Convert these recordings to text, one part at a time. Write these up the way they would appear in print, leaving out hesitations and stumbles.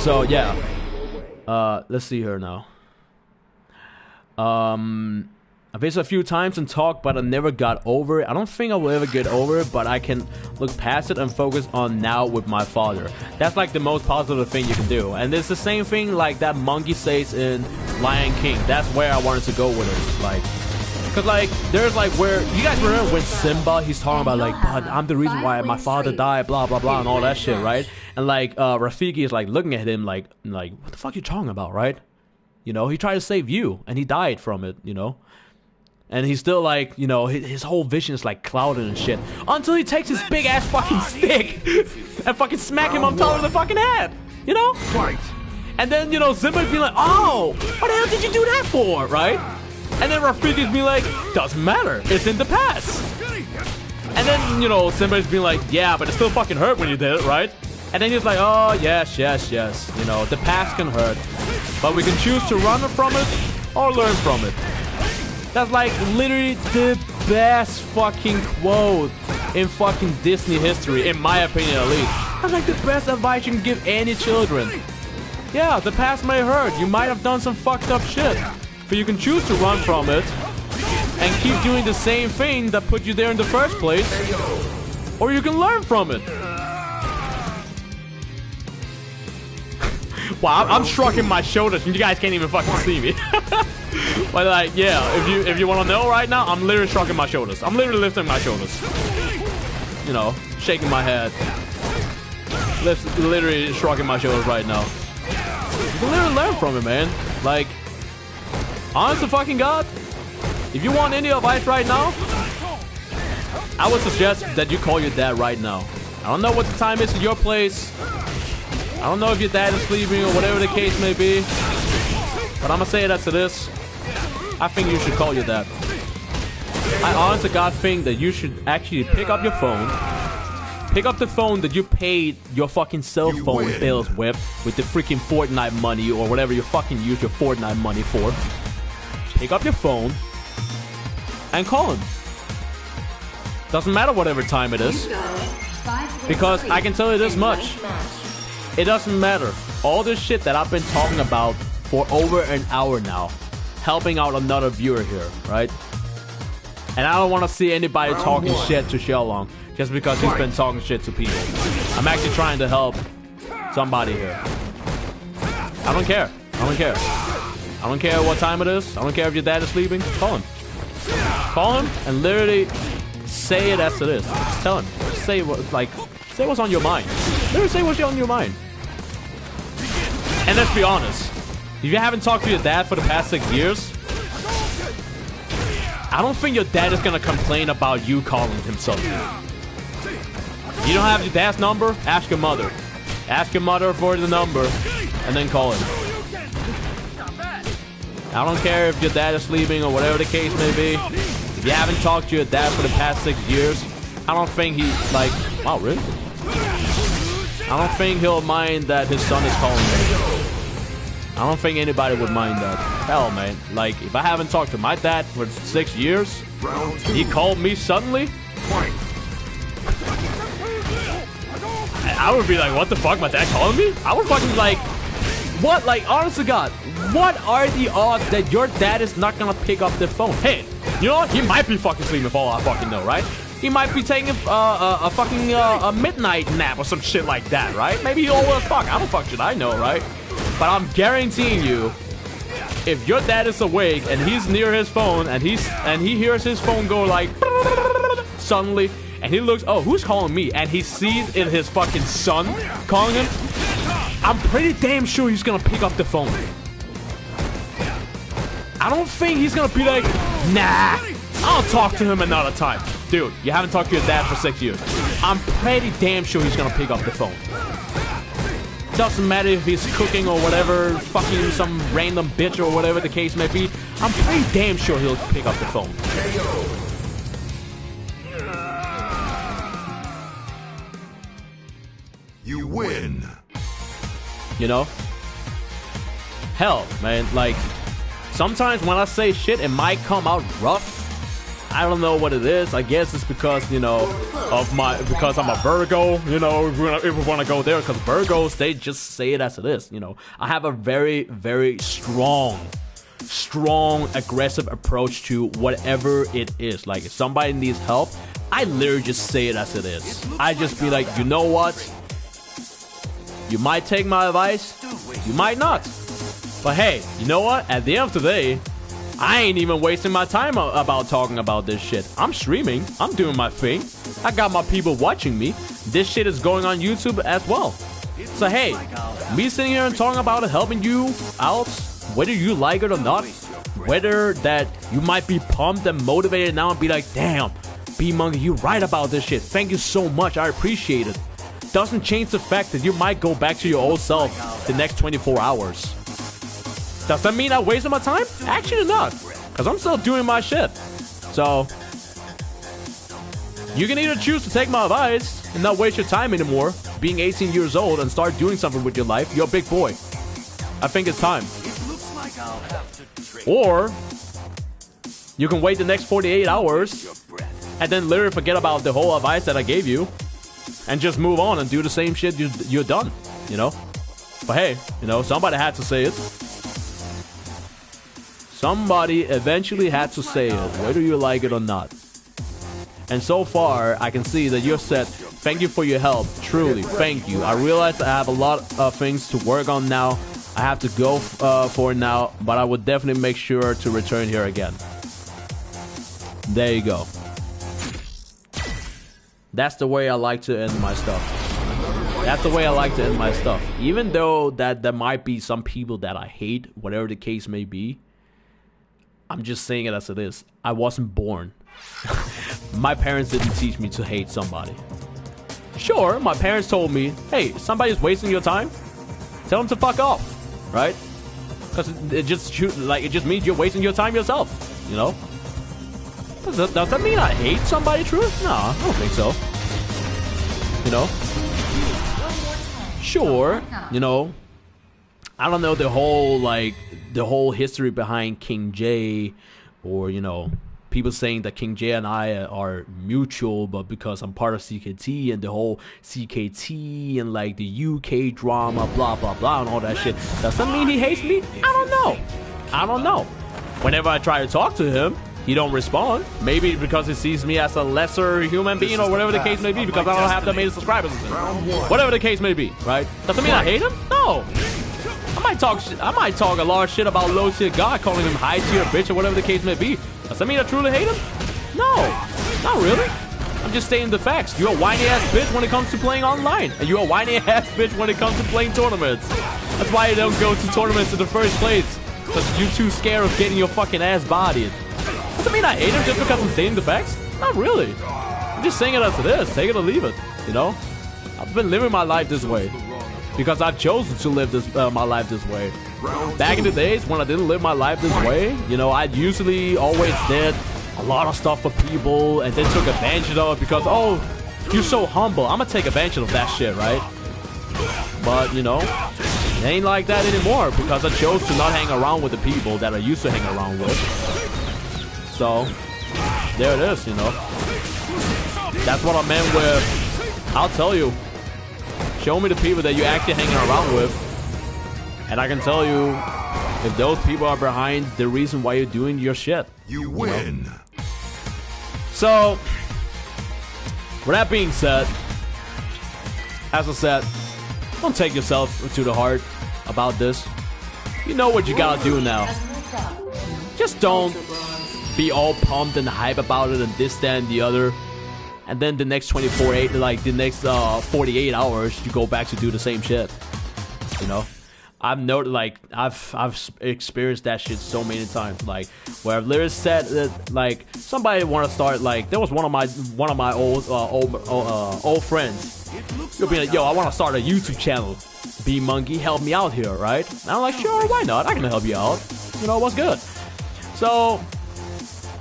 So yeah. Let's see here now. I faced it a few times and talked, but I never got over it. I don't think I will ever get over it, but I can look past it and focus on now with my father. That's like the most positive thing you can do. And it's the same thing like that monkey says in Lion King. That's where I wanted to go with it. Like, cause like there's like where you guys remember when Simba, he's talking about like, but I'm the reason why my father died, blah blah blah, and all that shit, right? And like Rafiki is like looking at him like what the fuck you talking about, right? You know, he tried to save you and he died from it, you know. And he's still like, you know, his whole vision is like clouded and shit. Until he takes his big ass fucking stick and fucking smack him on top of the fucking head. You know? Right. And then, you know, Simba's be like, oh, what the hell did you do that for? Right? And then Rafiki's be like, doesn't matter. It's in the past. And then, you know, Simba's be like, yeah, but it still fucking hurt when you did it, right? And then he's like, oh, yes. You know, the past can hurt. But we can choose to run from it or learn from it. That's like literally the best fucking quote in fucking Disney history, in my opinion at least. That's like the best advice you can give any children. Yeah, the past may hurt. You might have done some fucked up shit. But you can choose to run from it and keep doing the same thing that put you there in the first place. Or you can learn from it. Wow, I'm shrugging my shoulders and you guys can't even fucking see me. But like, yeah, if you want to know right now, I'm literally shrugging my shoulders. I'm literally lifting my shoulders. You know, shaking my head. Literally shrugging my shoulders right now. You can literally learn from it, man. Like, honest to fucking God, if you want any advice right now, I would suggest that you call your dad right now. I don't know what the time is at your place. I don't know if your dad is sleeping or whatever the case may be. But I'm gonna say it as it is. I think you should call your dad. I honest to God think that you should actually pick up your phone. Pick up the phone that you paid your fucking cell phone bills with the freaking Fortnite money or whatever you fucking use your Fortnite money for. Pick up your phone and call him. Doesn't matter whatever time it is. Because I can tell you this much. It doesn't matter. All this shit that I've been talking about for over an hour now, helping out another viewer here, right? And I don't want to see anybody talking shit to Xiaolong just because he's been talking shit to people. I'm actually trying to help somebody here. I don't care. I don't care. I don't care what time it is. I don't care if your dad is sleeping. Call him. Call him and literally say it as it is. Just tell him. Just say what, like, say what's on your mind. Literally say what's on your mind. And let's be honest. If you haven't talked to your dad for the past 6 years, I don't think your dad is gonna complain about you calling him something. You don't have your dad's number? Ask your mother. Ask your mother for the number and then call him. I don't care if your dad is sleeping or whatever the case may be. If you haven't talked to your dad for the past 6 years, I don't think he, like, wow, really? I don't think he'll mind that his son is calling him. I don't think anybody would mind that. Hell, man. Like, if I haven't talked to my dad for 6 years, he called me suddenly, I would be like, what the fuck? My dad calling me? I would fucking like, what? Like, honest to God, what are the odds that your dad is not gonna pick up the phone? Hey, you know what? He might be fucking sleeping for all I fucking know, right? He might be taking a fucking a midnight nap or some shit like that, right? Maybe he old as fuck. I don't fuck shit, I know, right? But I'm guaranteeing you, if your dad is awake and he's near his phone and he hears his phone go like suddenly, and he looks, oh, who's calling me? And he sees it his fucking son calling him, I'm pretty damn sure he's gonna pick up the phone. I don't think he's gonna be like, nah, I'll talk to him another time. Dude, you haven't talked to your dad for 6 years. I'm pretty damn sure he's gonna pick up the phone. Doesn't matter if he's cooking or whatever, fucking some random bitch or whatever the case may be. I'm pretty damn sure he'll pick up the phone. You win. You know? Hell, man, like, sometimes when I say shit, it might come out rough. I don't know what it is. I guess it's because, you know, because I'm a Virgo, you know, if we want to go there, because Virgos, they just say it as it is, you know. I have a very, very strong, aggressive approach to whatever it is. Like, if somebody needs help, I literally just say it as it is. I just be like, you know what? You might take my advice, you might not. But hey, you know what? At the end of the day, I ain't even wasting my time about talking about this shit. I'm streaming. I'm doing my thing. I got my people watching me. This shit is going on YouTube as well. So hey, me sitting here and talking about it, helping you out, whether you like it or not, whether that you might be pumped and motivated now and be like, damn, B-Monkey, you right about this shit. Thank you so much. I appreciate it. Doesn't change the fact that you might go back to your old self the next 24 hours. Does that mean I wasted my time? Actually not, because I'm still doing my shit. So, you can either choose to take my advice and not waste your time anymore, being 18 years old, and start doing something with your life. You're a big boy. I think it's time. Or, you can wait the next 48 hours and then literally forget about the whole advice that I gave you and just move on and do the same shit you're done, you know? But hey, you know, somebody had to say it. Somebody eventually had to say it, whether you like it or not. And so far, I can see that you're set. Thank you for your help. Truly, thank you. I realize I have a lot of things to work on now. I have to go for it now, but I would definitely make sure to return here again. There you go. That's the way I like to end my stuff. That's the way I like to end my stuff. Even though that there might be some people that I hate, whatever the case may be, I'm just saying it as it is. I wasn't born. My parents didn't teach me to hate somebody. Sure, my parents told me, hey, somebody's wasting your time, tell them to fuck off, right? Because it just means you're wasting your time yourself, you know? Does that mean I hate somebody, true? No, I don't think so. You know? Sure, you know, I don't know the whole history behind King J, or, you know, people saying that King J and I are mutual, but because I'm part of CKT and the whole CKT and like the UK drama, blah blah blah, and all that shit, does that mean he hates me? I don't know. Whenever I try to talk to him, he don't respond. Maybe because he sees me as a lesser human being, or whatever the case may be, because I don't have that many subscribers. Whatever the case may be, right? Does that mean I hate him? No. I might talk a lot of shit about low tier God, calling him high tier bitch, or whatever the case may be. Does that mean I truly hate him? No, not really. I'm just stating the facts. You're a whiny ass bitch when it comes to playing online, and you're a whiny ass bitch when it comes to playing tournaments. That's why you don't go to tournaments in the first place, because you're too scared of getting your fucking ass bodied. Does that mean I hate him just because I'm stating the facts? Not really. I'm just saying it as it is. Take it or leave it. You know, I've been living my life this way because I've chosen to live my life this way. Back in the days when I didn't live my life this way, you know, I usually always did a lot of stuff for people and then took advantage of it because, oh, you're so humble, I'm gonna take advantage of that shit, right? But, you know, it ain't like that anymore because I chose to not hang around with the people that I used to hang around with. So, there it is, you know. That's what I meant with, I'll tell you, show me the people that you're actually hanging around with, and I can tell you if those people are behind the reason why you're doing your shit. You win. So, with that being said, as I said, don't take yourself to the heart about this. You know what you gotta do now. Just don't be all pumped and hype about it and this, that, and the other. And then the next 48 hours, you go back to do the same shit. You know? I've experienced that shit so many times, like where I've literally said that, like, somebody want to start, like, there was one of my old friends. He'll be like, yo, I want to start a YouTube channel. B-Monkey, help me out here, right? And I'm like, sure, why not? I can help you out. You know, what's good? So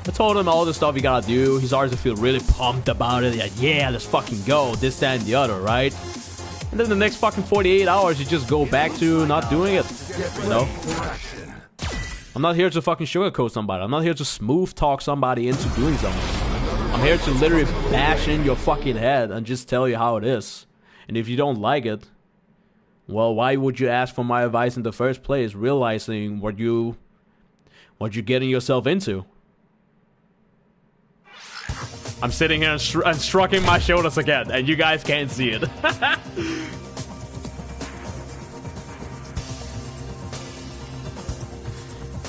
I told him all the stuff he gotta do. He started to feel really pumped about it. Like, yeah, let's fucking go. This, that, and the other, right? And then the next fucking 48 hours, you just go back to not doing it. You know? I'm not here to fucking sugarcoat somebody. I'm not here to smooth talk somebody into doing something. I'm here to literally bash in your fucking head and just tell you how it is. And if you don't like it, well, why would you ask for my advice in the first place, realizing what you're getting yourself into? I'm sitting here and shrugging my shoulders again, and you guys can't see it.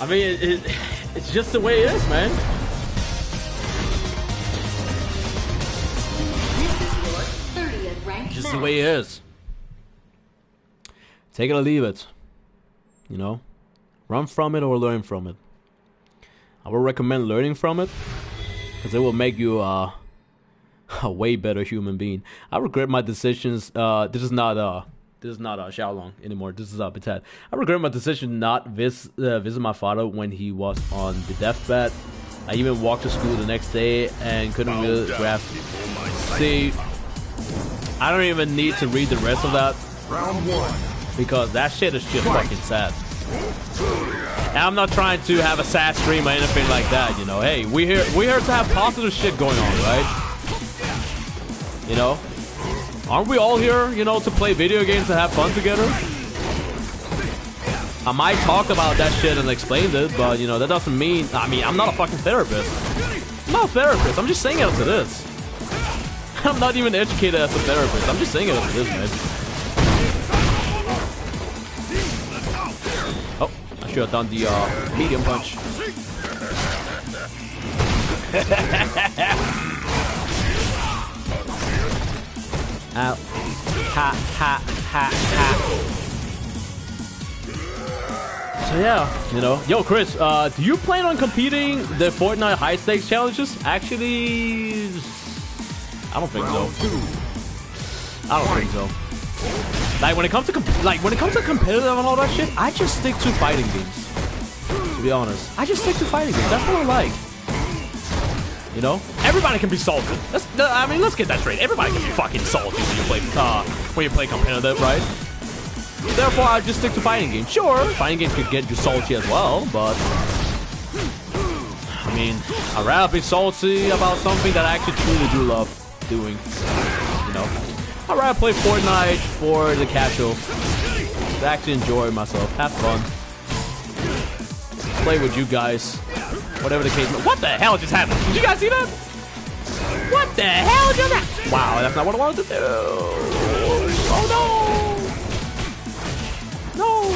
I mean, it's just the way it is, man. This is your 30th ranked Just match. the way it is. Take it or leave it. You know? Run from it or learn from it. I would recommend learning from it, because it will make you a way better human being. I regret my decisions. This is not Xiaolong anymore. This is Bitet. I regret my decision not visit my father when he was on the deathbed. I even walked to school the next day and couldn't really grasp. See, I don't even need to read the rest of that. Round 1. Because that shit is just fucking sad. And I'm not trying to have a sad stream or anything like that, you know. Hey, we're here to have positive shit going on, right? You know? Aren't we all here, you know, to play video games and have fun together? I might talk about that shit and explain it, but, you know, that doesn't mean... I mean, I'm not a fucking therapist. I'm not a therapist. I'm just saying it as it is. I'm not even educated as a therapist. I'm just saying it as it is, man. Oh, I should have done the medium punch. Ow. Ha, ha, ha, ha. So yeah, you know. Yo, Chris, do you plan on competing the Fortnite high stakes challenges? Actually, I don't think so. I don't think so. Like when it comes to competitive and all that shit, I just stick to fighting games. To be honest, I just stick to fighting games. That's what I like. You know, everybody can be salty. I mean, let's get that straight. Everybody can be fucking salty when you play competitive, right? Therefore, I just stick to fighting games. Sure, fighting games could get you salty as well, but I mean, I'd rather be salty about something that I actually truly do love doing. You know, I'd rather play Fortnite for the casual, to actually enjoy myself, have fun, play with you guys. Whatever the case may be. What the hell just happened? Did you guys see that? What the hell just happened? Wow, that's not what I wanted to do. Oh no! No!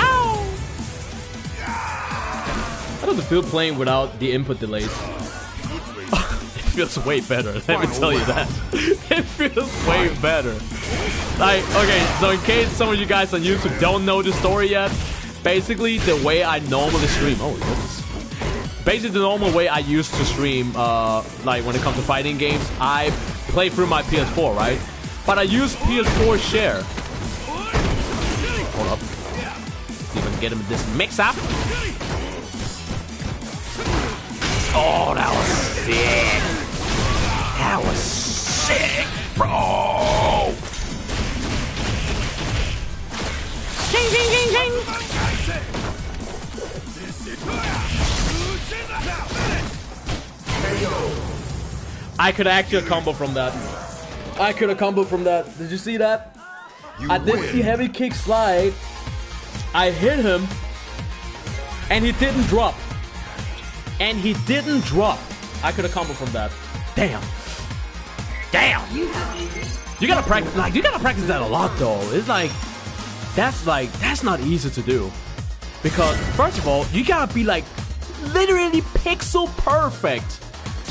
Ow! How does it feel playing without the input delays? It feels way better. Let me tell you that. It feels way better. Like, okay, so in case some of you guys on YouTube don't know the story yet, basically, the way I normally stream... Oh, goodness. Basically, the normal way I used to stream, like, when it comes to fighting games, I play through my PS4, right? But I use PS4 share. Hold up. See if I can get him in this mix-up. Oh, that was sick. That was sick, bro. Ching, ching, ching, ching. I could actually combo from that. I could have combo from that. Did you see that? I did the heavy kick slide. I hit him, and he didn't drop. And he didn't drop. I could have combo from that. Damn. Damn. You gotta practice. Like, you gotta practice that a lot, though. It's like that's not easy to do, because first of all, you gotta be like literally pixel perfect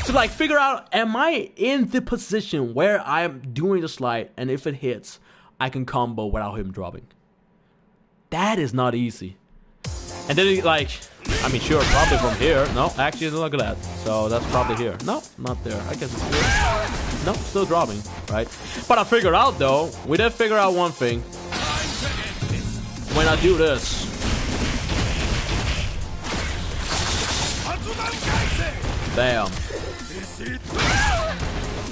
to like figure out, am I in the position where I'm doing the slide, and if it hits, I can combo without him dropping. That is not easy. And then like, I mean, sure, probably from here. No, actually, look at that. So that's probably here. No, not there. I guess it's here. No, still dropping, right? But I figured out though, we did figure out one thing. When I do this, bam,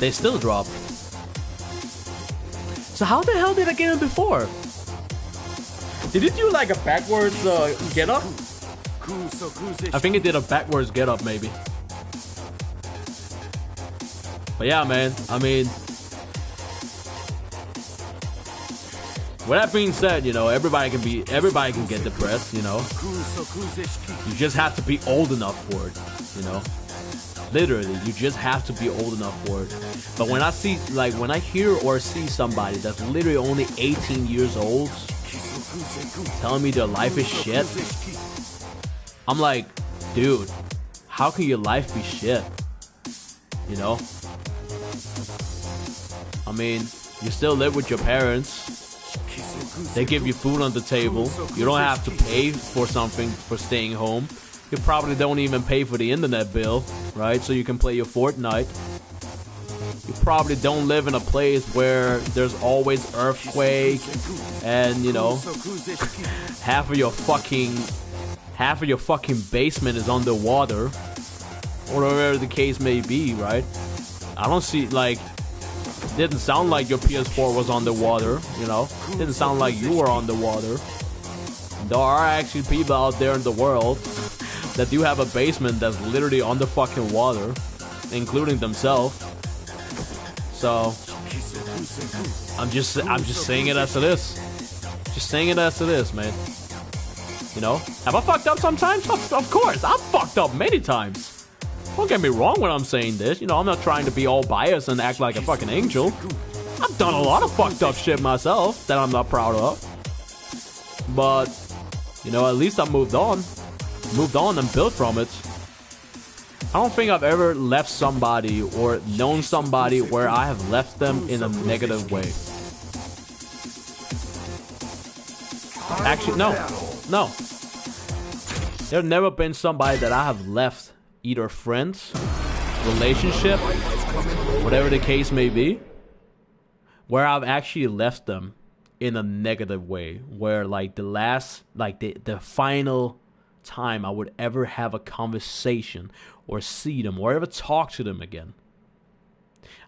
they still drop. So how the hell did I get him before? Did you do like a backwards get up? I think it did a backwards get up maybe. But yeah, man, I mean, with that being said, you know, everybody can get depressed, you know. You just have to be old enough for it, you know. Literally, you just have to be old enough for it. But when I see, like, when I hear or see somebody that's literally only 18 years old telling me their life is shit, I'm like, dude, how can your life be shit? You know? I mean, you still live with your parents. They give you food on the table. You don't have to pay for something for staying home. You probably don't even pay for the internet bill, right? So you can play your Fortnite. You probably don't live in a place where there's always earthquake and, you know, half of your fucking basement is underwater, or whatever the case may be, right? I don't see, like, didn't sound like your PS4 was underwater, you know? Didn't sound like you were underwater. There are actually people out there in the world that do have a basement that's literally under fucking water, including themselves. So I'm just saying it as it is. Just saying it as it is, man. You know? Have I fucked up sometimes? Of course, I've fucked up many times. Don't get me wrong when I'm saying this. You know, I'm not trying to be all biased and act like a fucking angel. I've done a lot of fucked up shit myself that I'm not proud of. But, you know, at least I moved on. Moved on and built from it. I don't think I've ever left somebody or known somebody where I have left them in a negative way. Actually, no. No. There's never been somebody that I have left, either friends, relationship, whatever the case may be, where I've actually left them in a negative way. Where, like, the last, like, the final time I would ever have a conversation or see them or ever talk to them again,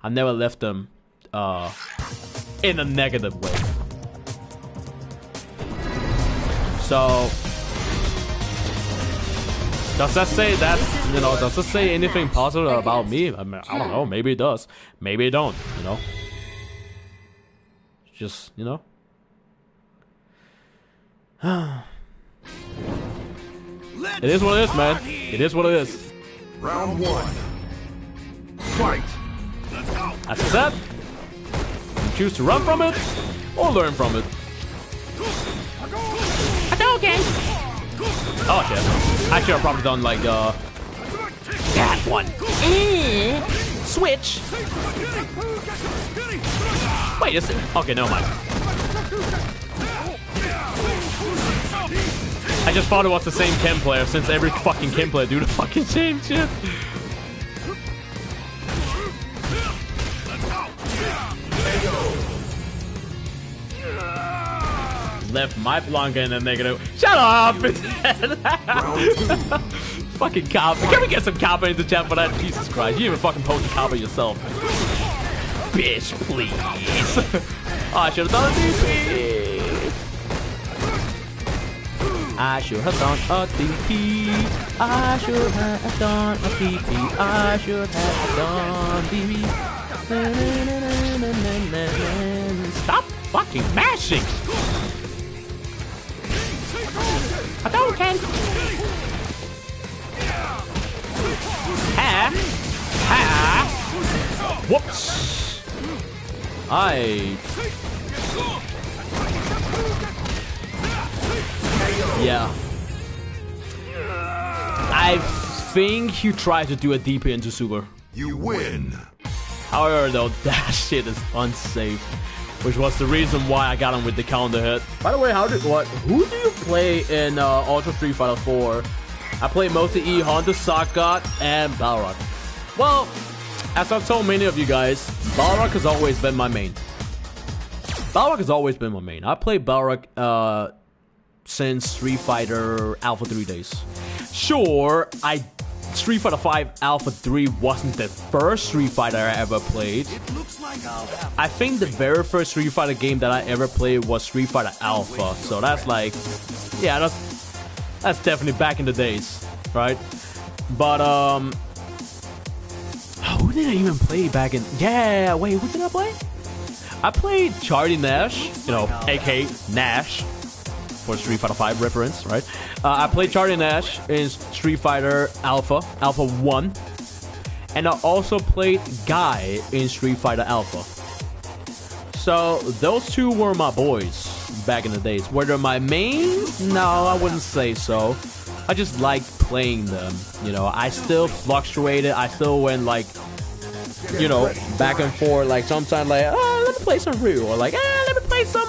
I never left them in a negative way. So does that say that, you know, does it say anything positive about me? I mean, I don't know, maybe it does, maybe it don't, you know. Just, you know. It is what it is, man. It is what it is. Round one. Fight. As I said, you choose to run from it or learn from it. Hadouken! Oh shit. I should have probably done like that one. Switch. Wait, is it? Okay, never mind. I just thought it was the same chem player, since every fucking chem player do the fucking same shit. Left my Blanca in a negative. Shut up! Fucking cop. Can we get some copper in the chat for that? Jesus Christ, you even fucking post a copper yourself. Bitch, please. Oh, I should have done a DP. I should have done a DP. I should have done a DP. I should have done DP. Stop fucking mashing. Hadouken! Ha! Ha! Whoops! Yeah. I think you tried to do a DP into Super. You win. However, though, that shit is unsafe, which was the reason why I got him with the counter hit. By the way, who do you play in Ultra Street Fighter 4? I play mostly E, Honda, Sagat, and Balrog. Well, as I've told many of you guys, Balrog has always been my main. Balrog has always been my main. I played Balrog since Street Fighter Alpha 3 days. Sure, Street Fighter 5 Alpha 3 wasn't the first Street Fighter I ever played. I think the very first Street Fighter game that I ever played was Street Fighter Alpha. So that's like, yeah, That's definitely back in the days, right? But who did I even play back in? Yeah, wait, who did I play? I played Charlie Nash, you know, aka Nash, for Street Fighter 5 reference, right? I played Charlie Nash in Street Fighter Alpha 1, and I also played Guy in Street Fighter Alpha. So those two were my boys back in the days. Were they my mains? No, I wouldn't say so. I just liked playing them. You know, I still fluctuated. I still went like, you know, back and forth. Like sometimes, like, let me play some Ryu, or like, let me play some,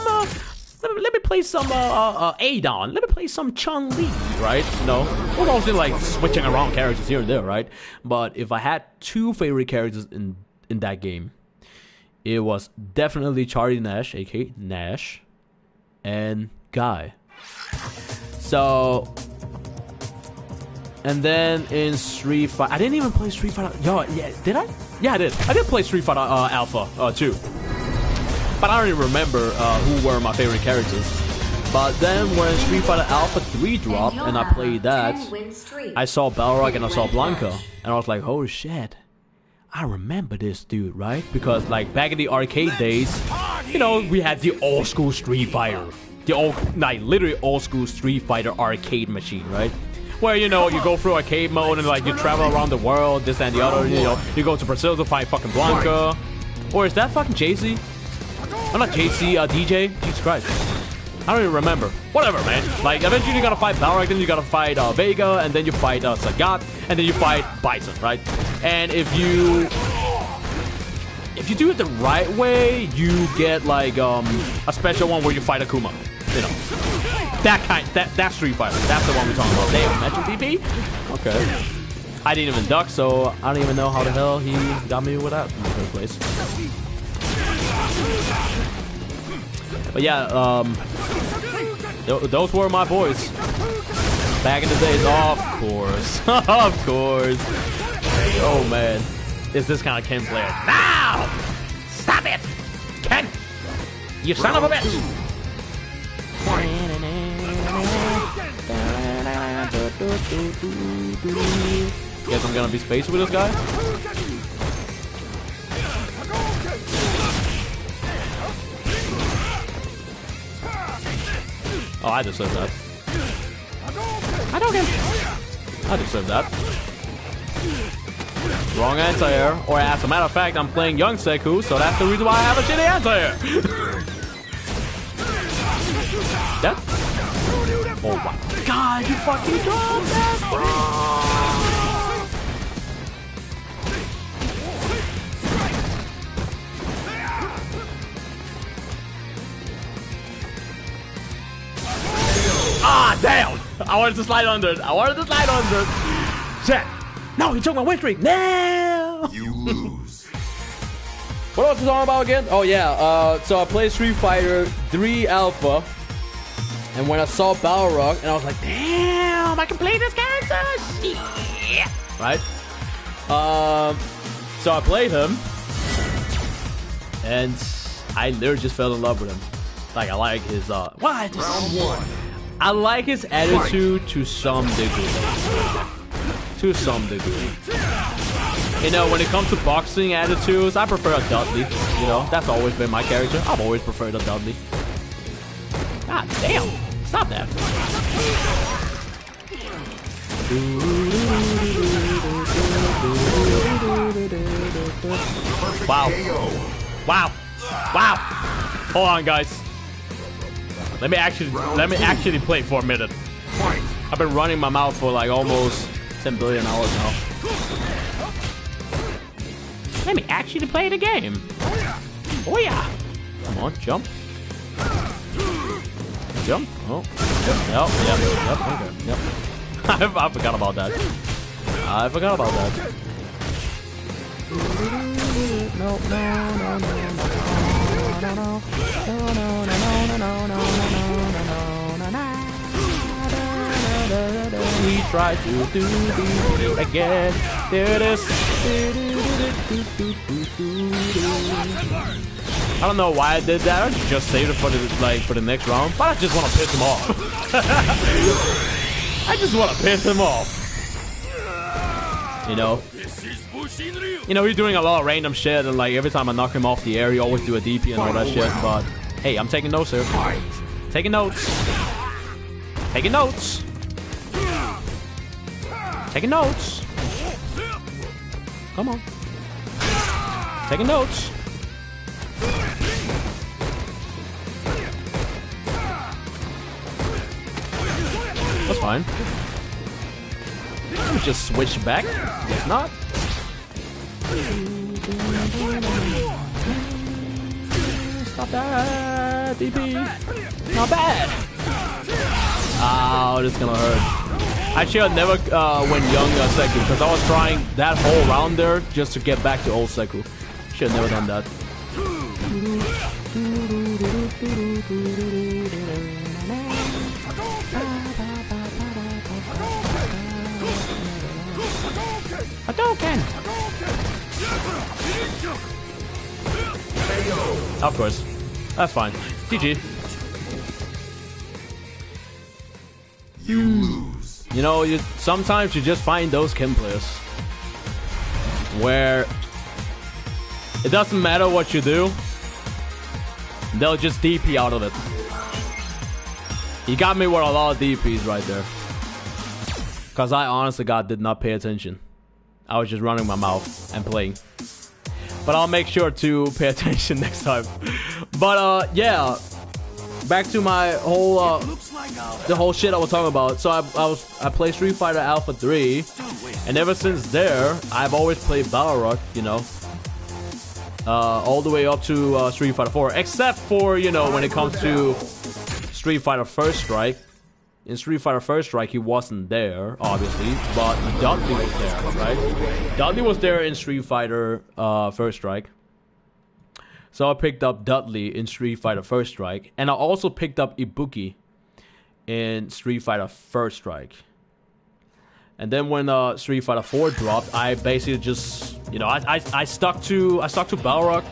let me play some Adon. Let me play some Chun-Li, right? You know, we're mostly like switching around characters here and there, right? But if I had two favorite characters in that game, it was definitely Charlie Nash, aka Nash, and Guy. So, and then in Street Fighter, I didn't even play Street Fighter. Yo, yeah, did I? Yeah, I did. I did play Street Fighter Alpha 2. But I don't even remember who were my favorite characters. But then when Street Fighter Alpha 3 dropped and I played that, I saw Balrog and I saw Blanca. And I was like, oh shit. I remember this dude, right? Because like back in the arcade days, you know, we had the old school Street Fighter. The old, like literally old school Street Fighter arcade machine, right? Where, you know, you go through arcade mode and like you travel around the world, this and the other, you know. You go to Brazil to fight fucking Blanca. Or is that fucking JC? I'm not JC, DJ? Jesus Christ. I don't even remember. Whatever, man. Like, eventually you gotta fight Balrog, then you gotta fight Vega, and then you fight Sagat, and then you fight Bison, right? And if you do it the right way, you get like a special one where you fight Akuma. You know, that Street Fighter. That's the one we're talking about. Damn, Metro DP. Okay. I didn't even duck, so I don't even know how the hell he got me with that in the first place. But yeah, those were my boys back in the days. Of course, of course. Oh man, it's this kind of Ken player. Now, stop it, Ken! You son of a bitch! Guess I'm gonna be spaced with this guy. Oh, I deserve that. I don't get. I deserve that. Wrong anti-air. Or as a matter of fact, I'm playing young Zeku, so that's the reason why I have a shitty anti-air. That? Oh my god, you fucking dropped that, bro! Ah, damn! I wanted to slide under it. I wanted to slide under it. Shit! No, he took my win streak. No! You lose. What was the song about again? Oh yeah. So I played Street Fighter 3 Alpha, and when I saw Balrog, and I was like, damn, I can play this character. Shit! Right? So I played him, and I literally just fell in love with him. Like I like his what? Round 1. I like his attitude to some degree. To some degree. You know, when it comes to boxing attitudes, I prefer a Dudley. You know, that's always been my character. I've always preferred a Dudley. God damn. Stop that. Wow. Wow. Wow. Hold on, guys. Let me actually play for a minute. I've been running my mouth for like almost 10 billion hours now. Let me actually play the game. Oh yeah. Come on, jump. Jump. Oh. Yep. Okay. Yep. I forgot about that. I forgot about that. No. We try to do it again. There it is. I don't know why I did that. I just saved it for the next round, but I just want to piss him off. I just want to piss him off. You know? You know, he's doing a lot of random shit, and like every time I knock him off the air, he always do a DP and all that shit. But hey, I'm taking notes here. Taking notes. Taking notes. Taking notes. Come on. Taking notes. That's fine. Let me just switch back. If not. Stop that, DP. Not bad. Oh, this is gonna hurt. Actually, I never went young Zeku because I was trying that whole round there just to get back to old Zeku. Should have never done that. Hadouken! Of course. That's fine. GG. You lose. You know, sometimes you just find those Kim players where it doesn't matter what you do, they'll just DP out of it. You got me with a lot of DPs right there. Because I honestly God did not pay attention. I was just running my mouth and playing. But I'll make sure to pay attention next time. But yeah, back to my whole the whole shit I was talking about. So I played Street Fighter Alpha 3, and ever since there, I've always played Balrog, you know, all the way up to Street Fighter 4, except for, you know, when it comes to Street Fighter First Strike. In Street Fighter First Strike, he wasn't there, obviously, but Dudley was there, right? Dudley was there in Street Fighter First Strike. So I picked up Dudley in Street Fighter First Strike, and I also picked up Ibuki in Street Fighter First Strike. And then when Street Fighter 4 dropped, I basically just, you know, I stuck to Balrog,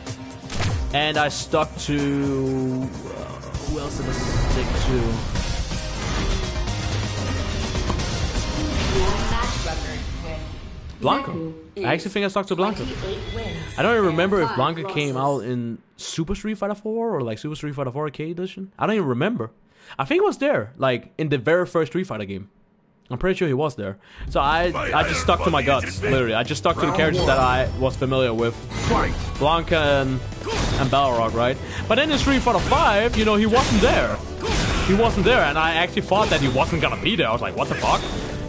and I stuck to who else did I stick to? Blanca. I actually think I stuck to Blanca. I don't even remember if Blanca came out in Super Street Fighter 4 or like Super Street Fighter 4 Arcade Edition. I don't even remember. I think it was there, like in the very first Street Fighter game. I'm pretty sure he was there. So I just stuck to my guts, literally. I just stuck to the characters that I was familiar with. Blanca and Balrog, right? But then in Street Fighter 5, you know, he wasn't there. He wasn't there, and I actually thought that he wasn't gonna be there. I was like, what the fuck?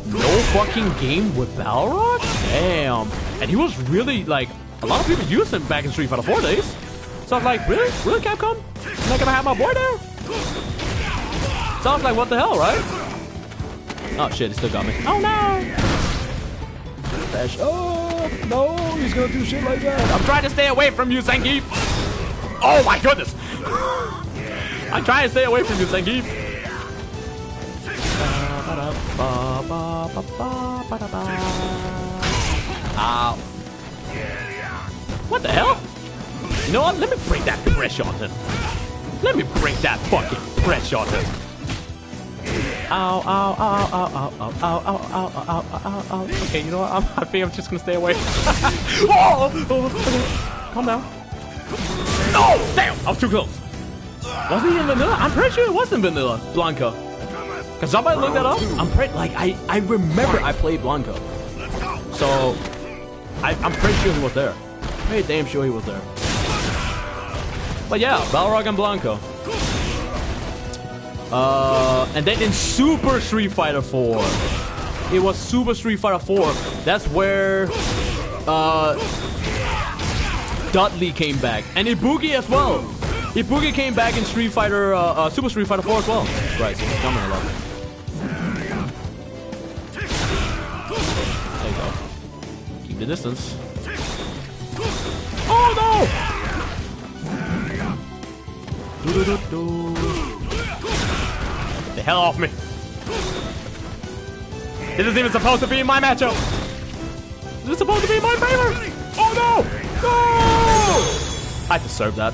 No fucking game with Balrog? Damn. And he was really, like, a lot of people used him back in Street Fighter 4 days. So I was like, really? Really, Capcom? You're not gonna have my boy there? So I was like, what the hell, right? Oh shit, he still got me. Oh no! Dash up! No, he's gonna do shit like that. I'm trying to stay away from you, Zangief! Oh my goodness! I'm trying to stay away from you, Zangief! Ow. What the hell? You know what? Let me bring that pressure on him. Let me bring that fucking pressure on him. Ow, ow, ow, ow, ow, ow, ow, ow, ow, ow, ow, ow. Okay, you know what? I think I'm just gonna stay away. Whoa! Okay. Calm down. No! Damn! I was too close. Wasn't he in vanilla? I'm pretty sure it wasn't vanilla. Blanca. Can somebody look that up? I'm pretty, like, I remember I played Blanca. So, I'm pretty sure he was there. Pretty damn sure he was there. But yeah, Balrog and Blanca. And then in Super Street Fighter 4, it was Super Street Fighter 4. That's where Dudley came back, and Ibuki as well. Ibuki came back in Street Fighter, Super Street Fighter 4 as well. Right, so coming a lot. There you go. Keep the distance. Oh no! Get the hell off me! This isn't even supposed to be in my matchup! This is supposed to be in my favor! Oh no! No! I deserve that.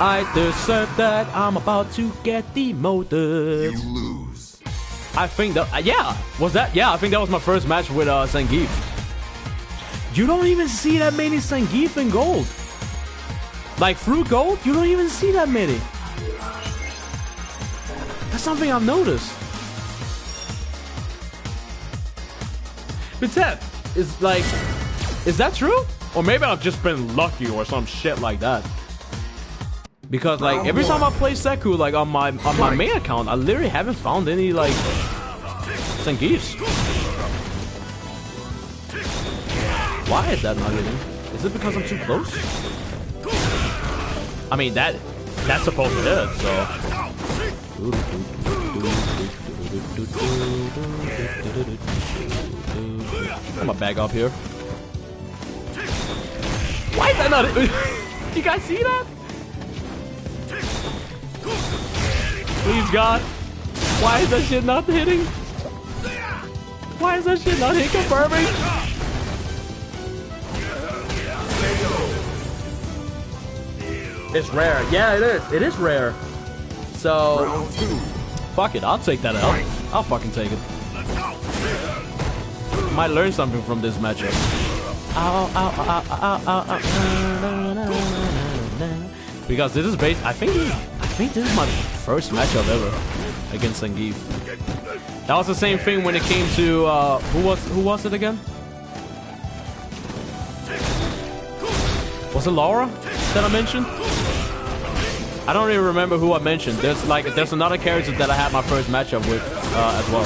I deserve that. I'm about to get demoted. You lose. I think that, yeah, was that? Yeah, I think that was my first match with ZANGIEF. You don't even see that many ZANGIEF in gold. Like through gold, you don't even see that many. That's something I've noticed. But that is like, is that true? Or maybe I've just been lucky or some shit like that. Because like every time I play Zeku, like on my main account, I literally haven't found any like ZANGIEFs. Why is that not hitting? Is it because I'm too close? I mean that's supposed to hit, so. I'm gonna back up here. Why is that not hitting? You guys see that? Please God. Why is that shit not hitting? Why is that shit not hitting? Confirming. It's rare. Yeah, it is. It is rare. So, fuck it. I'll take that out. I'll fucking take it. Might learn something from this matchup. Because this is based. I think this is my first matchup ever against ZANGIEF. That was the same thing when it came to who was it again? Was it Laura that I mentioned? I don't even remember who I mentioned. There's another character that I had my first matchup with as well.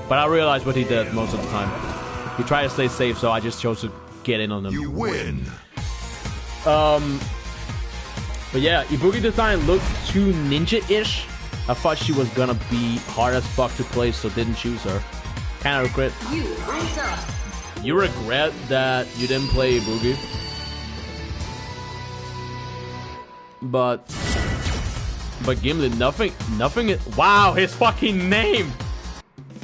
But I realized what he did most of the time. He tried to stay safe, so I just chose to get in on him. You win. But yeah, Ibuki design looked too ninja-ish. I thought she was gonna be hard as fuck to play, so didn't choose her. Kinda regret. You ranked up. You regret that you didn't play Ibuki. But Gimli, nothing. Wow, his fucking name.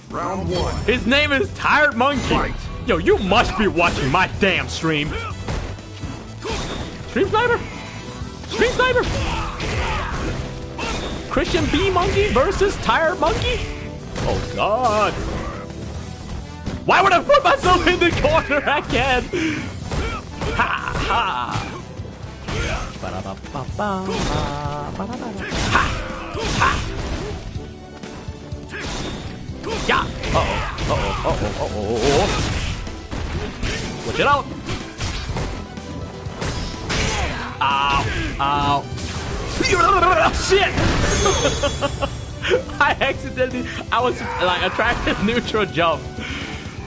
Round one. His name is Tired Monkey. Fight. Yo, you must be watching my damn stream. Stream sniper. Stream sniper. Christian B Monkey versus Tired Monkey. Oh God. Why would I put myself in the corner again? Ha ha. Ha! Ha! Yeah! Uh-oh. Watch it out! Ow! Shit! I was like, I tried to neutral jump.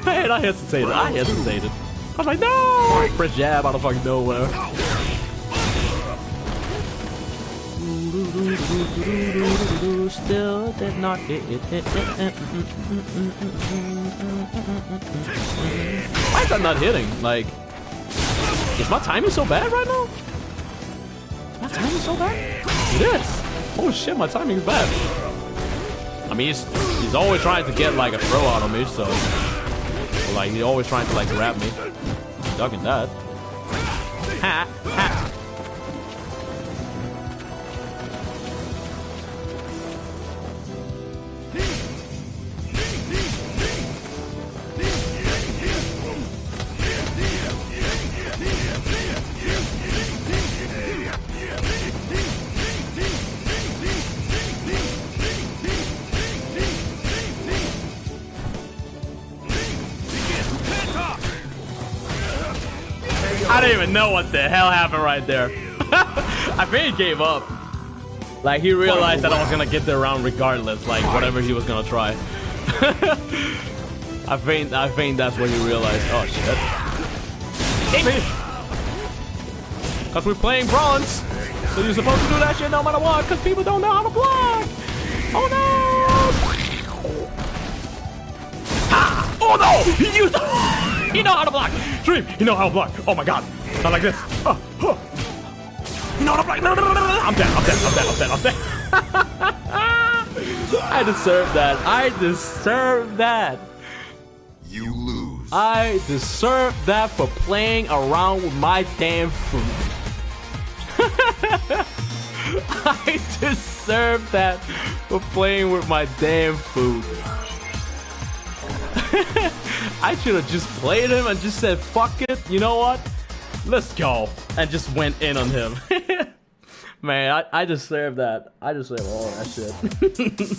And I hesitated. I was like, no! Press jab out of fucking nowhere. Still did not hit. Why is that not hitting? Like, is my timing so bad right now? Is my timing so bad? It is. Oh shit, my timing is bad. I mean, he's always trying to get like a throw out on me, so like he's always trying to like grab me. I'm ducking that. Ha ha. I don't even know what the hell happened right there. I think he gave up. Like, he realized that I was gonna get the round regardless, like, whatever he was gonna try. I think that's what he realized. Oh, shit. Because we're playing bronze. So you're supposed to do that shit no matter what, because people don't know how to block. Oh, no! Ha! Oh, no! He used... He know how to block. Dream, he know how to block. Oh my God. Not like this. He know how to block. No. I'm dead. I deserve that. You lose. I deserve that for playing around with my damn food. I deserve that for playing with my damn food. I should have just played him and just said, fuck it, you know what? Let's go. And just went in on him. Man, I deserve that. I deserve all that shit.